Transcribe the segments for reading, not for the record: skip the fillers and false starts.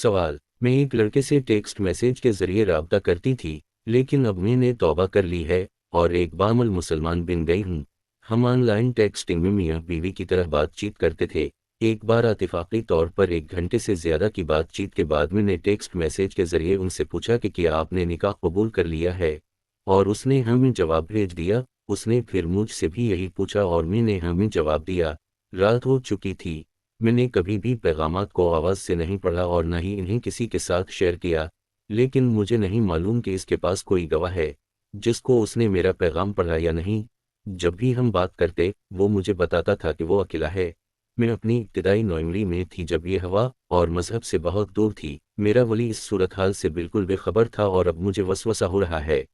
सवाल: मैं एक लड़के से टेक्स्ट मैसेज के जरिए राब्ता करती थी, लेकिन अब मैंने तौबा कर ली है और एक बामल मुसलमान बन गई हूँ। हम ऑनलाइन टेक्सटिंग में मियाँ बीवी की तरह बातचीत करते थे। एक बार इत्तेफाकी तौर पर 1 घंटे से ज़्यादा की बातचीत के बाद मैंने टेक्स्ट मैसेज के जरिए उनसे पूछा कि क्या आपने निकाह कबूल कर लिया है, और उसने हमें जवाब भेज दिया। उसने फिर मुझसे भी यही पूछा और मैंने हमें जवाब दिया। रात हो चुकी थी। मैंने कभी भी पैगामात को आवाज़ से नहीं पढ़ा और न ही इन्हें किसी के साथ शेयर किया, लेकिन मुझे नहीं मालूम कि इसके पास कोई गवाह है जिसको उसने मेरा पैगाम पढ़ा या नहीं। जब भी हम बात करते, वो मुझे बताता था कि वो अकेला है। मैं अपनी इब्तिदाई नौइमरी में थी जब ये हवा और मजहब से बहुत दूर थी। मेरा वली इस सूरत हाल से बिल्कुल बेखबर था और अब मुझे वसवसा हो रहा है।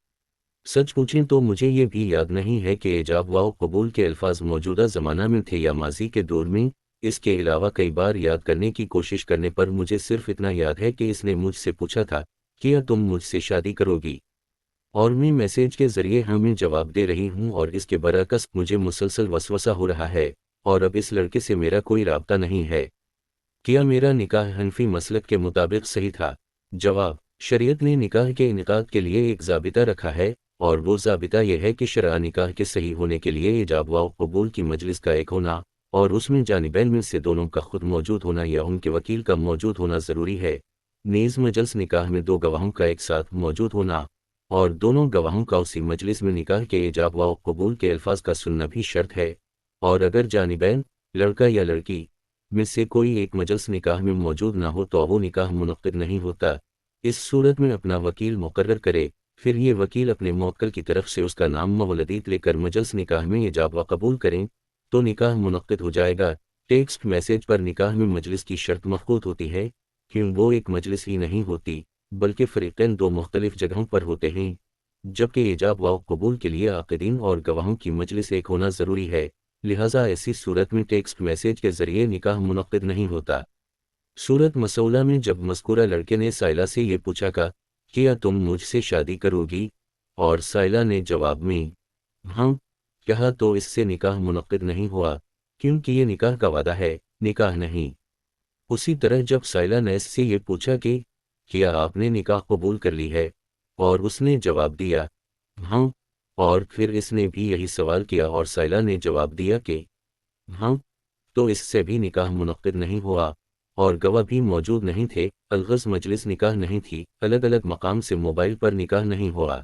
सच पूछें तो मुझे ये भी याद नहीं है कि इजाब व कबूल के अल्फाज मौजूदा ज़माना में थे या माजी के दौर में। इसके अलावा कई बार याद करने की कोशिश करने पर मुझे सिर्फ इतना याद है कि इसने मुझसे पूछा था, क्या तुम मुझसे शादी करोगी? और मैं मैसेज के ज़रिए हमें जवाब दे रही हूँ और इसके बरअक्स मुझे मुसलसल वसवसा हो रहा है और अब इस लड़के से मेरा कोई राब्ता नहीं है। क्या मेरा निकाह हनफी मसलक के मुताबिक सही था? जवाब: शरीयत ने निकाह के इनेकाद के लिए एक ज़ाबिता रखा है, और वो ज़ाबिता यह है कि शरआ निकाह के सही होने के लिए इजाब व कबूल की मजलिस का एक होना और उसमें जानिबैन में से दोनों का खुद मौजूद होना या उनके वकील का मौजूद होना ज़रूरी है। नीज़ मजलिस निकाह में 2 गवाहों का एक साथ मौजूद होना और दोनों गवाहों का उसी मजलिस में निकाह के इजाब व कबूल के अल्फाज का सुनना भी शर्त है। और अगर जानिबैन, लड़का या लड़की, में से कोई एक मजलिस निकाह में मौजूद ना हो तो वो निकाह मुनक्किद नहीं होता। इस सूरत में अपना वकील मुकर्रर करे, फिर ये वकील अपने मौक्कल की तरफ से उसका नाम मवलदीत लेकर मजलिस निकाह में इजाब व कबूल करें तो निकाह मुनक्किद हो जाएगा। टेक्स्ट मैसेज पर निकाह में मजलिस की शर्त मफकूद होती है, क्यों वो एक मजलिस ही नहीं होती, बल्कि फ़रीक़ैन 2 मुख्तलिफ जगहों पर होते हैं। जबकि इजाब व कबूल के लिए आक़िदीन और गवाहों की मजलिस एक होना ज़रूरी है, लिहाजा ऐसी सूरत में टेक्स्ट मैसेज के ज़रिए निकाह मुनक्किद नहीं होता। सूरत मसौला में जब मज़कूरा लड़के ने साइला से ये पूछा का, क्या तुम मुझसे शादी करोगी? और साइला ने जवाब में हाँ कहा तो इससे निकाह मुनक्किद नहीं हुआ, क्योंकि ये निकाह का वादा है, निकाह नहीं। उसी तरह जब साइला ने इससे ये पूछा कि क्या आपने निकाह कबूल कर ली है, और उसने जवाब दिया हाँ, और फिर इसने भी यही सवाल किया और साइला ने जवाब दिया कि हाँ, तो इससे भी निकाह मुनक्किद नहीं हुआ और गवाह भी मौजूद नहीं थे। अलगज़ मजलिस निकाह नहीं थी, अलग अलग मकाम से मोबाइल पर निकाह नहीं हुआ।